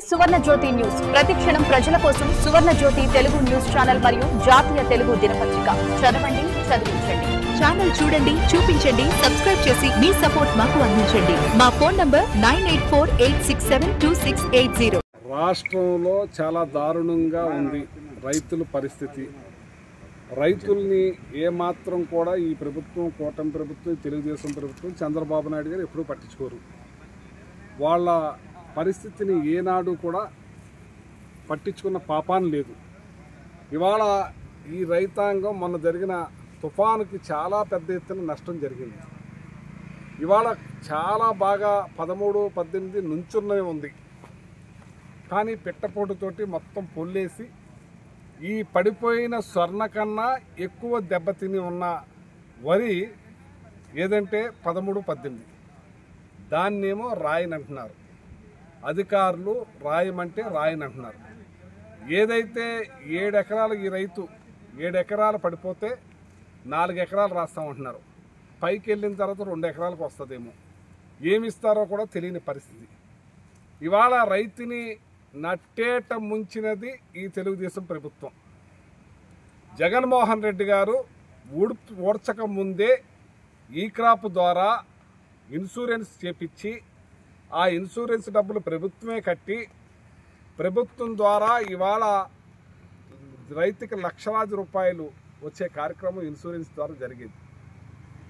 సువర్ణ జ్యోతి news. ప్రతిక్షణం ప్రజల కోసం సువర్ణ జ్యోతి తెలుగు న్యూస్ ఛానల్ మరియు జాతీయ తెలుగు దినపత్రిక. చదవండి, చదివించండి. ఛానల్ చూడండి, చూపించండి, సబ్స్క్రైబ్ చేసి మీ సపోర్ట్ మాకు అందించండి. మా ఫోన్ నంబర్ 9848672680. రాష్ట్రంలో చాలా దారుణంగా ఉంది రైతుల పరిస్థితి. రైతుల్ని ఏమాత్రం కూడా ఈ ప్రభుత్వం, కూటమి ప్రభుత్వం, తెలుగుదేశం ప్రభుత్వం, చంద్రబాబు నాయుడు గారు ఎప్పుడూ పట్టించుకోరు. వాళ్ళ పరిస్థితిని ఏనాడు కూడా పట్టించుకున్న పాపాన లేదు. ఇవాళ ఈ రైతాంగం మొన్న జరిగిన తుఫానుకి చాలా పెద్ద ఎత్తున నష్టం జరిగింది. ఇవాళ చాలా బాగా 13, 18 నుంచునే ఉంది. కానీ పిట్టపోటుతోటి మొత్తం పొల్లేసి ఈ పడిపోయిన స్వర్ణ కన్నా ఎక్కువ దెబ్బతిని ఉన్న వరి ఏదంటే 13, 18 దాన్నేమో రాయని అంటున్నారు. అధికారులు రాయమంటే రాయని అంటున్నారు. ఏదైతే 7 ఎకరాలు ఈ రైతు 7 ఎకరాలు పడిపోతే 4 ఎకరాలు రాస్తామంటున్నారు. పైకి వెళ్ళిన తర్వాత 2 ఎకరాలకు వస్తుందేమో. ఏమిస్తారో కూడా తెలియని పరిస్థితి. ఇవాళ రైతుని నట్టేట ముంచినది ఈ తెలుగుదేశం ప్రభుత్వం. జగన్మోహన్ రెడ్డి గారు ఊడ్చక ముందే ఈ క్రాప్ ద్వారా ఇన్సూరెన్స్ చేపించి ఆ ఇన్సూరెన్స్ డబ్బులు ప్రభుత్వమే కట్టి ప్రభుత్వం ద్వారా ఇవాళ రైతుకి లక్షలాది రూపాయలు వచ్చే కార్యక్రమం ఇన్సూరెన్స్ ద్వారా జరిగింది.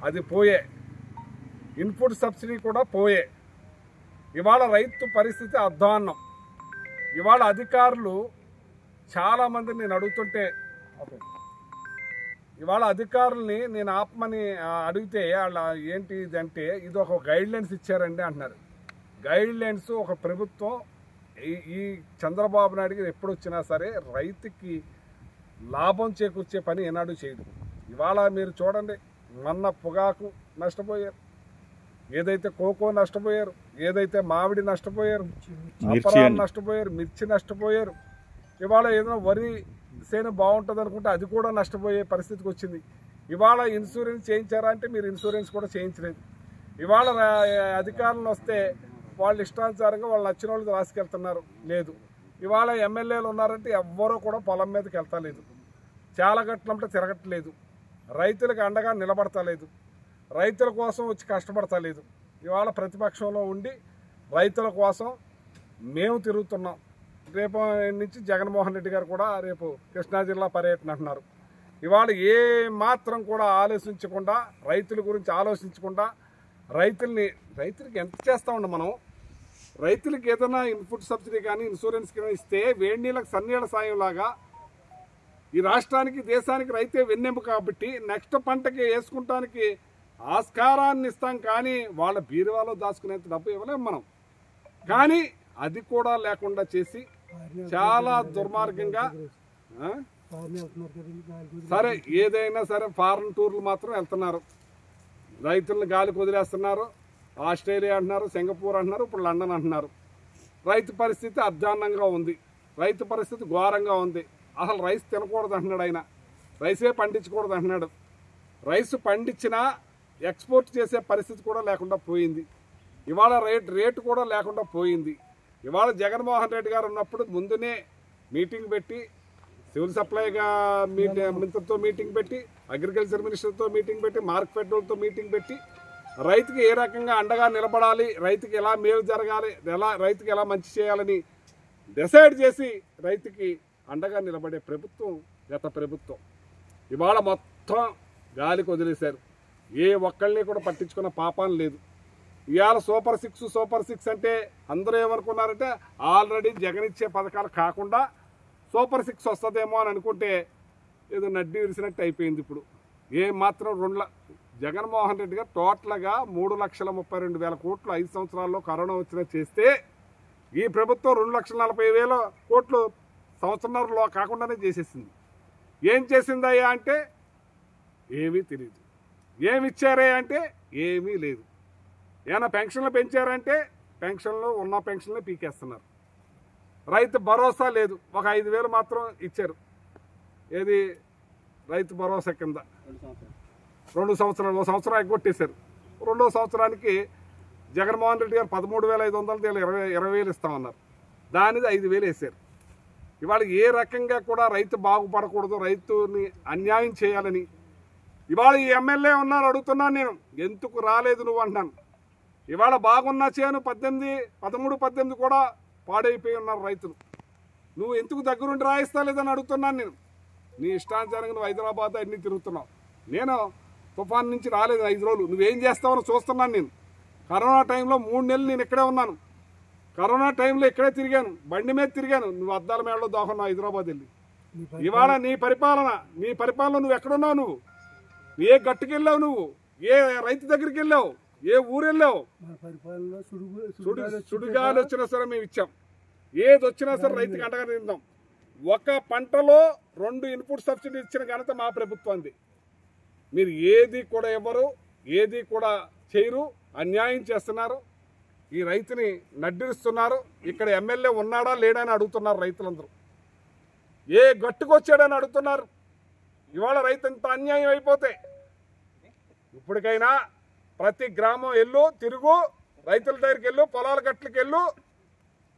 అది పోయే. ఇన్పుట్ సబ్సిడీ కూడా పోయే. ఇవాళ రైతు పరిస్థితి అధ్వాన్నం. ఇవాళ అధికారులు చాలామంది నేను అడుగుతుంటే, ఇవాళ అధికారుల్ని నేను ఆపమని అడిగితే వాళ్ళ ఏంటి ఇదంటే ఇది ఒక గైడ్లైన్స్ ఇచ్చారండి అంటున్నారు. గైడ్లైన్స్ ఒక ప్రభుత్వం ఈ చంద్రబాబు నాయుడు గారు ఎప్పుడు వచ్చినా సరే రైతుకి లాభం చేకూర్చే పని ఏనాడు చేయదు. ఇవాళ మీరు చూడండి, మొన్న పొగాకు నష్టపోయారు, ఏదైతే కోకో నష్టపోయారు, ఏదైతే మామిడి నష్టపోయారు, అపరాలు నష్టపోయారు, మిర్చి నష్టపోయారు. ఇవాళ ఏదైనా వరి సేను బాగుంటుంది అనుకుంటే అది కూడా నష్టపోయే పరిస్థితికి వచ్చింది. ఇవాళ ఇన్సూరెన్స్ చేయించారా అంటే మీరు ఇన్సూరెన్స్ కూడా చేయించలేదు. ఇవాళ అధికారులు వస్తే వాళ్ళు ఇష్టానుసారంగా వాళ్ళు నచ్చిన వాళ్ళు రాసుకెళ్తున్నారు. లేదు. ఇవాళ ఎమ్మెల్యేలు ఉన్నారంటే ఎవ్వరూ కూడా పొలం మీదకి వెళ్తలేదు. చాలా గట్లంటే తిరగట్లేదు. రైతులకు అండగా నిలబడతలేదు. రైతుల కోసం వచ్చి కష్టపడతలేదు. ఇవాళ ప్రతిపక్షంలో ఉండి రైతుల కోసం మేము తిరుగుతున్నాం. రేపు నుంచి జగన్మోహన్ రెడ్డి గారు కూడా రేపు కృష్ణా జిల్లా పర్యటన అంటున్నారు. ఇవాళ ఏ మాత్రం కూడా ఆలోచించకుండా, రైతుల గురించి ఆలోచించకుండా రైతులకి ఎంత చేస్తామండి మనం? రైతులకి ఏదైనా ఇన్పుట్ సబ్సిడీ కానీ ఇన్సూరెన్స్ కానీ ఇస్తే వేడి నీళ్ళకి సన్నీళ్ళ సాయంలాగా ఈ రాష్ట్రానికి, దేశానికి రైతే వెన్నెంపు. కాబట్టి నెక్స్ట్ పంటకి వేసుకుంటానికి ఆస్కారాన్ని ఇస్తాం. కానీ వాళ్ళ బీరువాలో దాచుకునేంత డబ్బు ఇవ్వలేము మనం. కానీ అది కూడా లేకుండా చేసి చాలా దుర్మార్గంగా, సరే ఏదైనా సరే ఫారెన్ టూర్లు మాత్రం వెళ్తున్నారు. రైతులను గాలికి వదిలేస్తున్నారు. ఆస్ట్రేలియా అంటున్నారు, సింగపూర్ అంటున్నారు, ఇప్పుడు లండన్ అంటున్నారు. రైతు పరిస్థితి అధ్వాన్నంగా ఉంది. రైతు పరిస్థితి ఘోరంగా ఉంది. అసలు రైస్ తినకూడదు అంటున్నాడు ఆయన. రైసే పండించకూడదు అంటున్నాడు. రైసు పండించినా ఎక్స్పోర్ట్ చేసే పరిస్థితి కూడా లేకుండా పోయింది. ఇవాళ రేటు కూడా లేకుండా పోయింది. ఇవాళ జగన్మోహన్ రెడ్డి గారు ఉన్నప్పుడు ముందునే మీటింగ్ పెట్టి, సివిల్ సప్లైగా మినిస్టర్తో మీటింగ్ పెట్టి, అగ్రికల్చర్ మినిస్టర్తో మీటింగ్ పెట్టి, మార్కెట్ వాళ్ళతో మీటింగ్ పెట్టి రైతుకి ఏ రకంగా అండగా నిలబడాలి, రైతుకి ఎలా మేలు జరగాలి, రైతుకి ఎలా మంచి చేయాలని డిసైడ్ చేసి రైతుకి అండగా నిలబడే ప్రభుత్వం గత ప్రభుత్వం. ఇవాళ మొత్తం గాలికి వదిలేశారు. ఏ ఒక్కళ్ళని కూడా పట్టించుకున్న పాపాన్ని లేదు. ఇవాళ సూపర్ 6 అంటే అందరూ ఏమనుకున్నారంటే ఆల్రెడీ జగన్ ఇచ్చే పథకాలు కాకుండా సూపర్ 6 వస్తుందేమో అని అనుకుంటే ఏదో నడ్డి విరిసినట్టు అయిపోయింది. ఇప్పుడు ఏ మాత్రం జగన్మోహన్ రెడ్డి గారు టోటల్గా 3,32,000 కోట్లు 5 సంవత్సరాల్లో కరోనా వచ్చినా చేస్తే ఈ ప్రభుత్వం 2,40,000 కోట్లు సంవత్సరంలో కాకుండానే చేసేసింది. ఏం చేసిందయ్యా అంటే ఏమీ తెలియదు. ఏమి ఇచ్చారే అంటే ఏమీ లేదు. ఏమైనా పెన్షన్లు పెంచారంటే పెన్షన్లు ఉన్న పెన్షన్లే పీకేస్తున్నారు. రైతు భరోసా లేదు. ఒక 5,000 మాత్రం ఇచ్చారు. ఏది రైతు భరోసా కింద 2 సంవత్సరాలు, 1 సంవత్సరం ఎగ్గొట్టేశారు. 2వ సంవత్సరానికి జగన్మోహన్ రెడ్డి గారు 13,500 20,000 ఇస్తామన్నారు. దానిది 5,000 వేశారు. ఇవాళ ఏ రకంగా కూడా రైతు బాగుపడకూడదు, రైతుని అన్యాయం చేయాలని ఇవాళ ఈ ఎమ్మెల్యే ఉన్నారు. అడుగుతున్నాను నేను, ఎందుకు రాలేదు నువ్వు అంటున్నాను. ఇవాళ బాగున్నా చేను 13, 18 కూడా పాడైపోయి ఉన్నారు రైతులు. నువ్వు ఎందుకు దగ్గరుండి రాయిస్తా లేదని అడుగుతున్నాను నేను. నీ ఇష్టానుసారంగా నువ్వు హైదరాబాద్ అన్నీ తిరుగుతున్నావు. నేను తుఫాన్ నుంచి రాలేదు 5 రోజులు. నువ్వేం చేస్తావని చూస్తున్నాను నేను. కరోనా టైంలో 3 నెలలు నేను ఇక్కడే ఉన్నాను. కరోనా టైంలో ఇక్కడే తిరిగాను, బండి మీద తిరిగాను. నువ్వు అద్దాల మేడలో దోహన్నావు హైదరాబాద్ వెళ్ళి. ఇవాళ నీ పరిపాలన నువ్వు ఎక్కడున్నావు? నువ్వు ఏ గట్టుకెళ్ళావు? నువ్వు ఏ రైతు దగ్గరికి వెళ్ళావు? ఏ ఊరు వెళ్ళావు? సుడిగాలి వచ్చినా సరే మేము ఇచ్చాం. ఏది వచ్చినా సరే రైతుకి అండగా నిందాం. ఒక పంటలో 2 ఇన్పుట్ సబ్సిడీ ఇచ్చిన ఘనత మా ప్రభుత్వంది. మీరు ఏది కూడా ఇవ్వరు, ఏది కూడా చేయరు, అన్యాయం చేస్తున్నారు. ఈ రైతుని నడ్డిస్తున్నారు. ఇక్కడ ఎమ్మెల్యే ఉన్నాడా లేడని అడుగుతున్నారు రైతులందరూ. ఏ గట్టుకొచ్చాడని అడుగుతున్నారు. ఇవాళ రైతు ఇంత అన్యాయం అయిపోతే ఇప్పటికైనా ప్రతి గ్రామం వెళ్ళు, తిరుగు, రైతుల దగ్గరికి వెళ్ళు, పొలాల గట్లకి వెళ్ళు.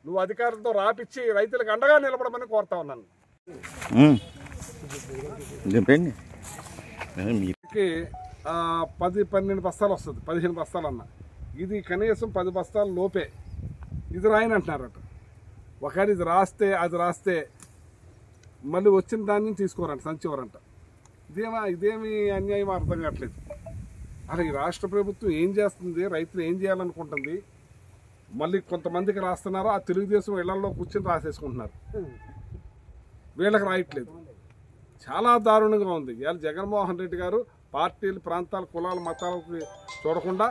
నువ్వు అధికారులతో రాపిచ్చి రైతులకు అండగా నిలబడమని కోరుతా ఉన్నాను. 10-12 బస్తాలు వస్తుంది, 15 బస్తాలు అన్న. ఇది కనీసం 10 బస్తాల లోపే. ఇది రాయని అంటున్నారట. ఒకవేళ అది రాస్తే మళ్ళీ వచ్చిన దాన్ని తీసుకోరంట, సంచివరంట. ఇదేమి అన్యాయం అర్థం కావట్లేదు. అలా ఈ రాష్ట్ర ప్రభుత్వం ఏం చేస్తుంది? రైతులు ఏం చేయాలనుకుంటుంది? మళ్ళీ కొంతమందికి రాస్తున్నారు, ఆ తెలుగుదేశం ఇళ్లలో కూర్చొని రాసేసుకుంటున్నారు. వీళ్ళకి రాయట్లేదు. చాలా దారుణంగా ఉంది. ఇవాళ జగన్మోహన్ రెడ్డి గారు పార్టీలు, ప్రాంతాలు, కులాలు, మతాలకు చూడకుండా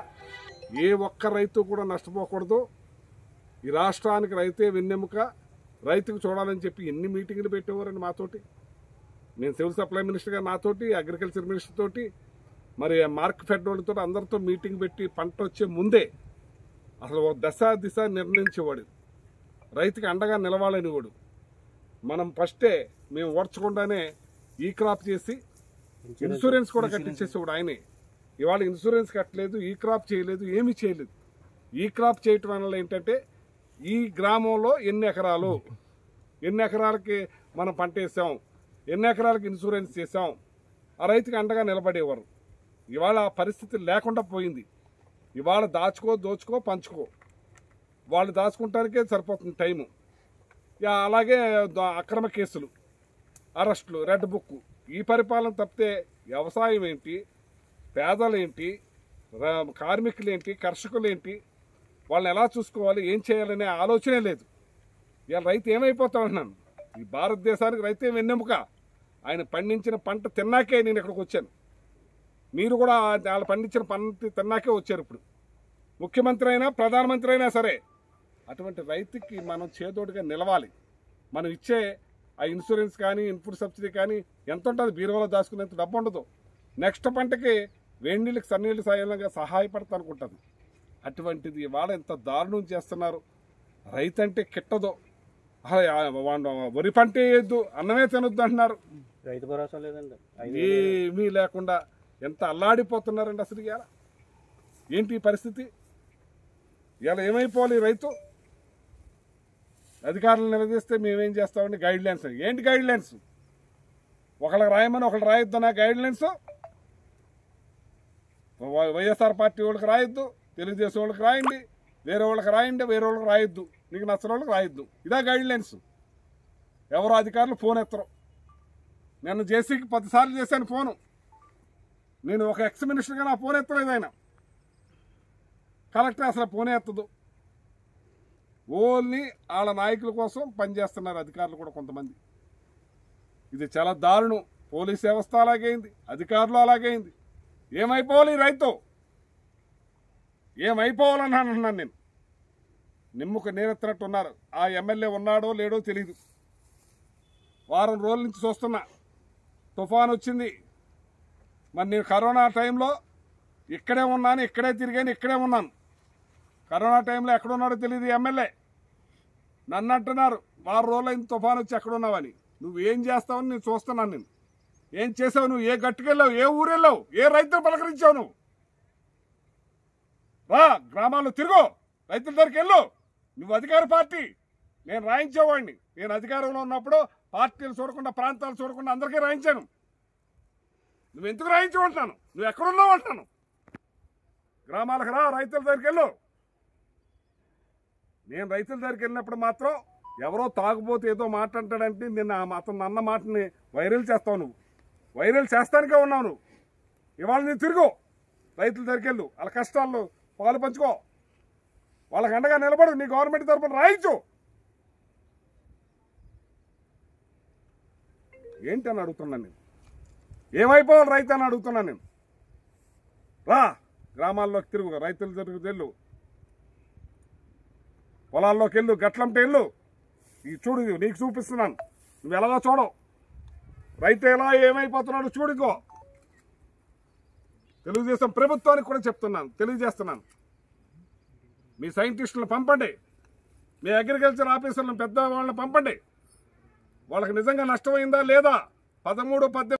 ఏ ఒక్క రైతు కూడా నష్టపోకూడదు. ఈ రాష్ట్రానికి రైతే వెన్నెముక, రైతుకు చూడాలని చెప్పి ఎన్ని మీటింగ్లు పెట్టేవారండి మాతోటి. నేను సివిల్ సప్లై మినిస్టర్ గారు నాతోటి, అగ్రికల్చర్ మినిస్టర్ తోటి, మరి మార్క్ ఫెడ్ వాళ్ళతో అందరితో మీటింగ్ పెట్టి పంట వచ్చే ముందే అసలు ఒక దిశ నిర్ణయించేవాడు. రైతుకి అండగా నిలవాలనేవాడు. మనం ఫస్టే మేము ఓడ్చకుండానే ఈ క్రాప్ చేసి ఇన్సూరెన్స్ కూడా కట్టించేసేవాడు ఆయనే. ఇవాళ ఇన్సూరెన్స్ కట్టలేదు, ఈ క్రాప్ చేయలేదు, ఏమీ చేయలేదు. ఈ క్రాప్ చేయటం వల్ల ఏంటంటే ఈ గ్రామంలో ఎన్ని ఎకరాలకి మనం పంట వేసాం, ఎన్ని ఎకరాలకి ఇన్సూరెన్స్ చేసాం, ఆ రైతుకి అండగా నిలబడేవారు. ఇవాళ ఆ పరిస్థితి లేకుండా పోయింది. ఇవాళ దోచుకో పంచుకో, వాళ్ళు దాచుకుంటానికే సరిపోతుంది టైము. అలాగే అక్రమ కేసులు, అరెస్టులు, రెడ్ బుక్, ఈ పరిపాలన తప్పితే వ్యవసాయం ఏంటి, పేదలేంటి, కార్మికులేంటి, కర్షకులేంటి, వాళ్ళని ఎలా చూసుకోవాలి, ఏం చేయాలనే ఆలోచనే లేదు. ఇవాళ రైతు ఏమైపోతా ఉన్నాను. ఈ భారతదేశానికి రైతే వెన్నెముక. ఆయన పండించిన పంట తిన్నాకే నేను ఇక్కడికి వచ్చాను. మీరు కూడా వాళ్ళు పండించిన పంట తిన్నాకే వచ్చారు. ఇప్పుడు ముఖ్యమంత్రి అయినా ప్రధానమంత్రి అయినా సరే అటువంటి రైతుకి మనం చేదోడుగా నిలవాలి. మనం ఇచ్చే ఆ ఇన్సూరెన్స్ కానీ, ఇన్పుట్ సబ్సిడీ కానీ ఎంత ఉంటుంది? బీరువాలో దాచుకునేంత డబ్బు ఉండదు. నెక్స్ట్ పంటకి వేడినీళ్ళకి సన్నీళ్ళు సాయంగా సహాయపడతా అనుకుంటుంది. అటువంటిది ఇవాళ ఎంత దారుణం చేస్తున్నారు. రైతు అంటే కిట్టదు. వరి పంట వేయద్దు, అన్నమే తినొద్దు అంటున్నారు. రైతు భరోసా లేదండి, ఏమీ లేకుండా ఎంత అల్లాడిపోతున్నారండి. అసలు ఇవాళ ఏంటి పరిస్థితి? ఇవాళ ఏమైపోవాలి రైతు? అధికారులు నిలదీస్తే మేమేం చేస్తామండి? Guide lines. ఏంటి గైడ్ లైన్స్? ఒకళ్ళకి రాయమని ఒకళ్ళు రాయొద్దనా గైడ్ లైన్స్? వైఎస్ఆర్ పార్టీ వాళ్ళకి రాయొద్దు, తెలుగుదేశం వాళ్ళకి రాయండి, వేరే వాళ్ళకి రాయండి, వేరే వాళ్ళకి రాయొద్దు, నీకు నచ్చిన వాళ్ళకి రాయొద్దు. ఇదా గైడ్ లైన్స్? ఎవరో అధికారులు ఫోన్ ఎత్తరు. నేను జేసీకి 10 సార్లు చేశాను ఫోను. నేను ఒక ఎక్స్ మినిస్టర్గా నా ఫోన్ ఎత్తలేదు ఆయన. కలెక్టర్ అసలు ఫోనే ఎత్తదు. ఓన్లీ వాళ్ళ నాయకుల కోసం పనిచేస్తున్నారు అధికారులు కూడా కొంతమంది. ఇది చాలా దారుణం. పోలీస్ వ్యవస్థ అలాగైంది, అధికారులు అలాగైంది. ఏమైపోవాలి రైతు? ఏమైపోవాలని అంటున్నాను నేను. నిమ్ముకు నేనెత్తినట్టు ఉన్నారు. ఆ ఎమ్మెల్యే ఉన్నాడో లేడో తెలియదు. వారం రోజుల నుంచి చూస్తున్నా. తుఫాన్ వచ్చింది. మరి నేను కరోనా టైంలో ఇక్కడే ఉన్నాను, ఇక్కడే తిరిగాను, ఇక్కడే ఉన్నాను. కరోనా టైంలో ఎక్కడున్నాడో తెలియదు ఎమ్మెల్యే. నన్ను అంటున్నారు వారం రోజులైంది తుఫాన్ వచ్చి ఎక్కడున్నావని. నువ్వేం చేస్తావని నేను చూస్తున్నాను. నేను ఏం చేసావు? నువ్వు ఏ గట్టుకెళ్ళావు, ఏ ఊరు వెళ్ళావు, ఏ రైతులు పలకరించావు? నువ్వు రా గ్రామాల్లో తిరుగు, రైతుల దగ్గరికి వెళ్ళు. నువ్వు అధికార పార్టీ, నేను రాయించేవాడిని. నేను అధికారంలో ఉన్నప్పుడు పార్టీలు చూడకుండా ప్రాంతాలు చూడకుండా అందరికీ రాయించాను. నువ్వు ఎందుకు రాయించమంటున్నాను? నువ్వు ఎక్కడున్నావు అంటున్నాను. గ్రామాలకు రా, రైతుల దగ్గరికి వెళ్ళు. నేను రైతుల దగ్గరికి వెళ్ళినప్పుడు మాత్రం ఎవరో తాగుపోతే ఏదో మాట్లాడతాడంటే నేను అతను అన్న మాటని వైరల్ చేస్తావు. నువ్వు వైరల్ చేస్తానికే ఉన్నావు. నువ్వు ఇవాళ నేను తిరుగు, రైతుల దగ్గరికి వెళ్ళు, వాళ్ళ కష్టాల్లో పాలు పంచుకో, వాళ్ళకి అండగా నిలబడు, నీ గవర్నమెంట్ తరఫున రాయించు. ఏంటి అని అడుగుతున్నాను నేను. ఏమైపోవాలి రైతు అని అడుగుతున్నాను నేను. రా, గ్రామాల్లోకి తిరుగు, రైతుల దగ్గరికి వెళ్ళు, పొలాల్లోకి వెళ్ళు, గట్లంటే వెళ్ళు. ఈ చూడు, నీకు చూపిస్తున్నాను. నువ్వు ఎలాగో చూడవు. రైతు ఎలా ఏమైపోతున్నాడు చూడుకో. తెలుగుదేశం ప్రభుత్వానికి కూడా చెప్తున్నాను, తెలియజేస్తున్నాను. మీ సైంటిస్టులను పంపండి, మీ అగ్రికల్చర్ ఆఫీసర్లను, పెద్ద వాళ్ళని పంపండి. వాళ్ళకి నిజంగా నష్టమైందా లేదా 13, 18